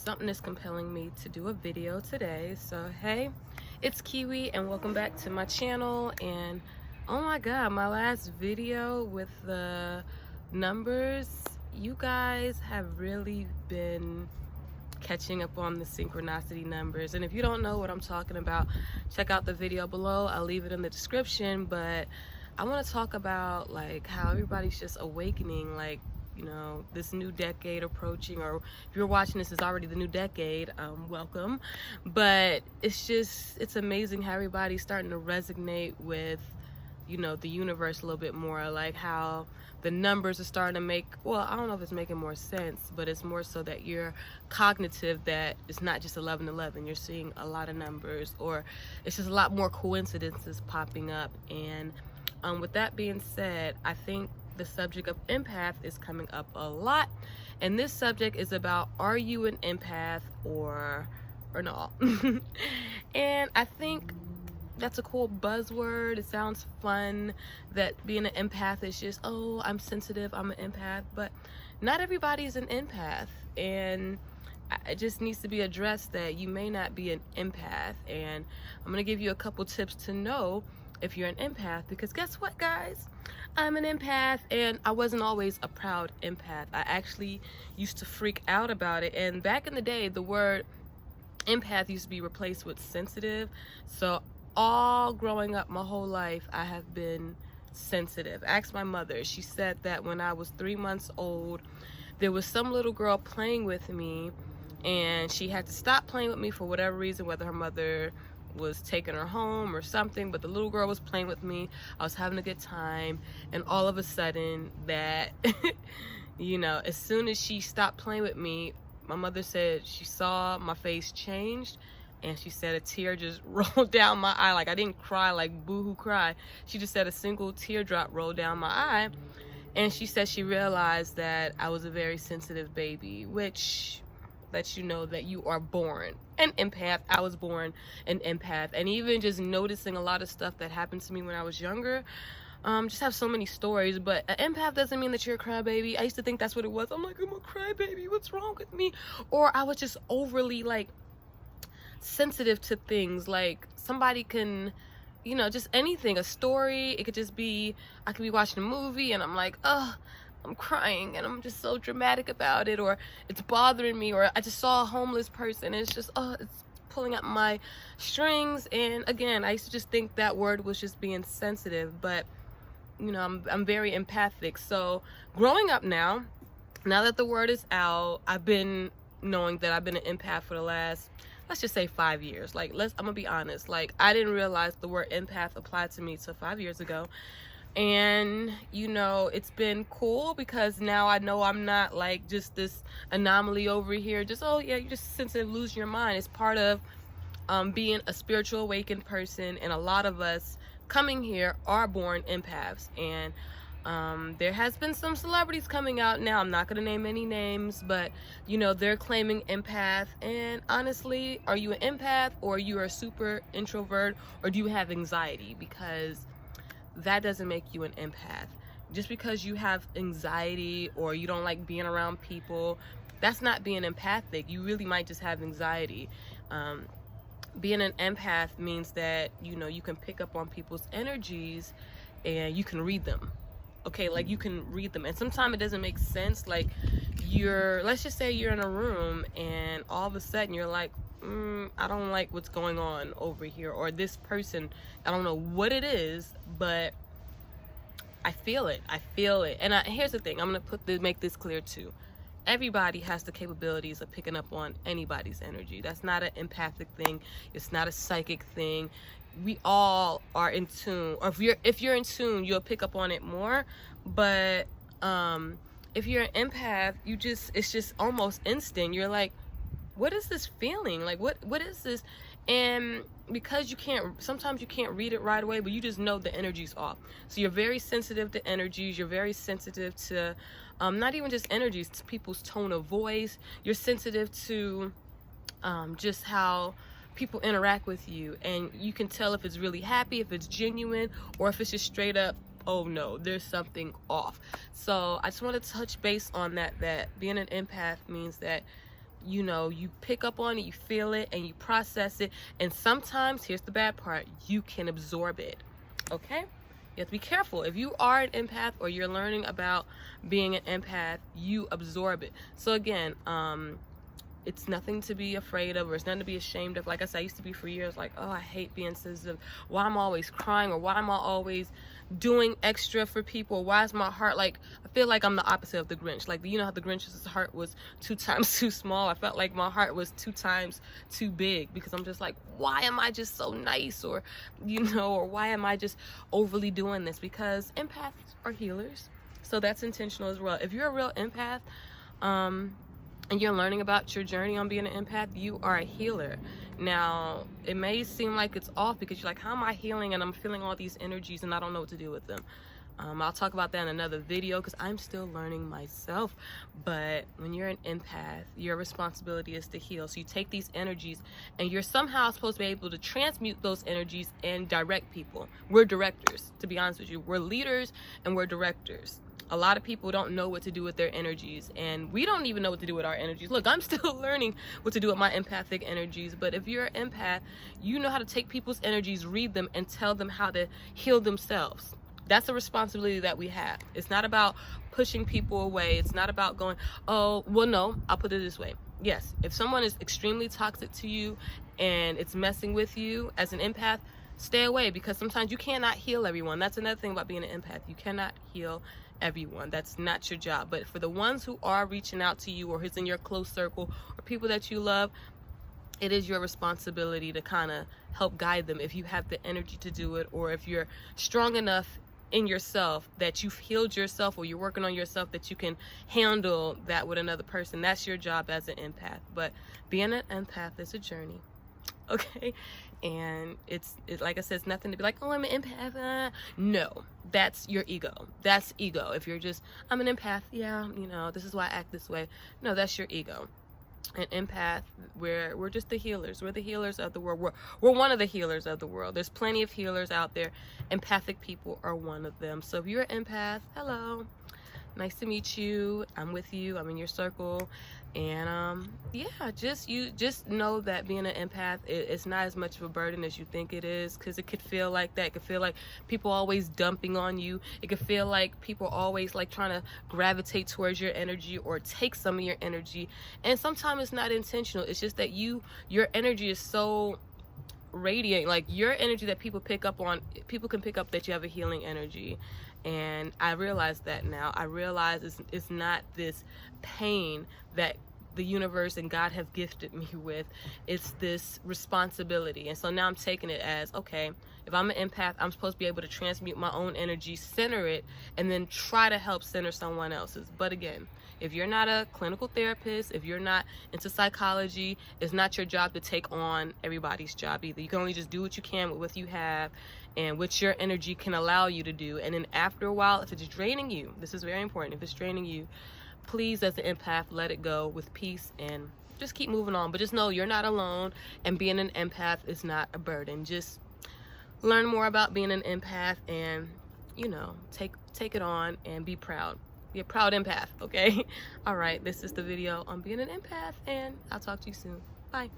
Something is compelling me to do a video today. So hey, it's Kiwi and welcome back to my channel. And oh my god, my last video with the numbers, you guys have really been catching up on the synchronicity numbers. And if you don't know what I'm talking about, check out the video below. I'll leave it in the description. But I want to talk about like how everybody's just awakening, like, you know, this new decade approaching, or if you're watching this, it's already the new decade, welcome. But it's amazing how everybody's starting to resonate with, you know, the universe a little bit more, like how the numbers are starting to make, well, I don't know if it's making more sense, but it's more so that you're cognitive, that it's not just 1111, you're seeing a lot of numbers, or it's just a lot more coincidences popping up. And with that being said, I think the subject of empath is coming up a lot, and this subject is about, are you an empath or not? And I think that's a cool buzzword. It sounds fun, that being an empath is just, oh, I'm sensitive, I'm an empath. But not everybody's an empath, and it just needs to be addressed that you may not be an empath. And I'm gonna give you a couple tips to know if you're an empath, because guess what, guys? I'm an empath, and I wasn't always a proud empath. I actually used to freak out about it. And back in the day, the word empath used to be replaced with sensitive. So all growing up, my whole life, I have been sensitive. Ask my mother. She said that when I was 3 months old, there was some little girl playing with me, and she had to stop playing with me for whatever reason, whether her mother was taking her home or something, but the little girl was playing with me. I was having a good time, and all of a sudden that you know, as soon as she stopped playing with me, my mother said she saw my face changed, and she said a tear just rolled down my eye. Like, I didn't cry like boo-hoo cry. She just said a single teardrop rolled down my eye, and she said she realized that I was a very sensitive baby, which lets you know that you are born an empath. I was born an empath. And even just noticing a lot of stuff that happened to me when I was younger, just have so many stories. But an empath doesn't mean that you're a crybaby. I used to think that's what it was. I'm like, I'm a crybaby, what's wrong with me? Or I was just overly like sensitive to things. Like, somebody can, you know, just anything, a story, it could just be, I could be watching a movie and I'm like, oh, I'm crying and I'm just so dramatic about it, or it's bothering me, or I just saw a homeless person and it's just, oh, it's pulling at my strings. And again, I used to just think that word was just being sensitive, but you know, I'm very empathic. So growing up now that the word is out, I've been knowing that I've been an empath for the last, let's just say 5 years. Like, I'm gonna be honest, like, I didn't realize the word empath applied to me till 5 years ago. And you know, it's been cool because now I know I'm not like just this anomaly over here, just, oh yeah, you're just sensitive, losing your mind. It's part of being a spiritual awakened person, and a lot of us coming here are born empaths. And there has been some celebrities coming out now, I'm not going to name any names, but you know, they're claiming empath. And honestly, are you an empath, or you are a super introvert, or do you have anxiety? Because that doesn't make you an empath. Just because you have anxiety or you don't like being around people, that's not being empathic. You really might just have anxiety. Being an empath means that, you know, you can pick up on people's energies and you can read them. Okay, like, you can read them, and sometimes it doesn't make sense. Like, let's just say you're in a room and all of a sudden you're like, I don't like what's going on over here, or this person, I don't know what it is, but I feel it. And here's the thing, I'm gonna make this clear too. Everybody has the capabilities of picking up on anybody's energy. That's not an empathic thing. It's not a psychic thing. We all are in tune, or if you're in tune, you'll pick up on it more. But if you're an empath, it's just almost instant. You're like, what is this feeling? Like, what is this? And because sometimes you can't read it right away, but you just know the energy's off. So you're very sensitive to energies. You're very sensitive to not even just energies, to people's tone of voice. You're sensitive to just how people interact with you, and you can tell if it's really happy, if it's genuine, or if it's just straight up, oh no, there's something off. So I just want to touch base on that being an empath means that you know, you pick up on it, you feel it, and you process it. And sometimes, here's the bad part, you can absorb it. Okay? You have to be careful. If you are an empath or you're learning about being an empath, you absorb it. So again, it's nothing to be afraid of, or it's nothing to be ashamed of. Like I said, I used to be for years like, oh, I hate being sensitive. Why am I always crying? Or why am I always doing extra for people? Why is my heart like, I feel like I'm the opposite of the Grinch. Like, you know how the Grinch's heart was 2 times too small? I felt like my heart was 2 times too big, because I'm just like, why am I just so nice? Or, you know, or why am I just overly doing this? Because empaths are healers. So that's intentional as well. If you're a real empath, and you're learning about your journey on being an empath, you are a healer. Now, it may seem like it's off because you're like, how am I healing and I'm feeling all these energies and I don't know what to do with them? I'll talk about that in another video because I'm still learning myself. But when you're an empath, your responsibility is to heal. So you take these energies and you're somehow supposed to be able to transmute those energies and direct people. We're directors, to be honest with you. We're leaders and we're directors. A lot of people don't know what to do with their energies, and we don't even know what to do with our energies. Look, I'm still learning what to do with my empathic energies, but if you're an empath, you know how to take people's energies, read them, and tell them how to heal themselves. That's a responsibility that we have. It's not about pushing people away. It's not about going, oh, well, no, I'll put it this way. Yes, if someone is extremely toxic to you and it's messing with you as an empath, stay away, because sometimes you cannot heal everyone. That's another thing about being an empath. You cannot heal everyone. That's not your job. But for the ones who are reaching out to you, or who's in your close circle, or people that you love, it is your responsibility to kind of help guide them if you have the energy to do it, or if you're strong enough in yourself that you've healed yourself, or you're working on yourself that you can handle that with another person. That's your job as an empath. But being an empath is a journey. Okay? And it's like I said, it's nothing to be like, oh, I'm an empath. No, that's your ego. That's ego. If you're just, I'm an empath, yeah, you know, this is why I act this way. No, that's your ego. An empath, we're just the healers. We're the healers of the world. We're one of the healers of the world. There's plenty of healers out there. Empathic people are one of them. So if you're an empath, hello. Nice to meet you. I'm with you. I'm in your circle. And yeah, just know that being an empath, it's not as much of a burden as you think it is, because it could feel like that. It could feel like people always dumping on you. It could feel like people always like trying to gravitate towards your energy or take some of your energy. And sometimes it's not intentional. It's just that your energy is so radiant, like your energy that people pick up on. People can pick up that you have a healing energy. And I realize that now. I realize it's not this pain that the universe and God have gifted me with. It's this responsibility. And so now I'm taking it as, okay, if I'm an empath, I'm supposed to be able to transmute my own energy, center it, and then try to help center someone else's. But again, if you're not a clinical therapist, if you're not into psychology, it's not your job to take on everybody's job either. You can only just do what you can with what you have and what your energy can allow you to do. And then after a while, if it's draining you, this is very important, if it's draining you, please, as an empath, let it go with peace and just keep moving on. But just know you're not alone, and being an empath is not a burden. Just learn more about being an empath and, you know, take it on and be proud. Be a proud empath, okay? All right, this is the video on being an empath, and I'll talk to you soon. Bye.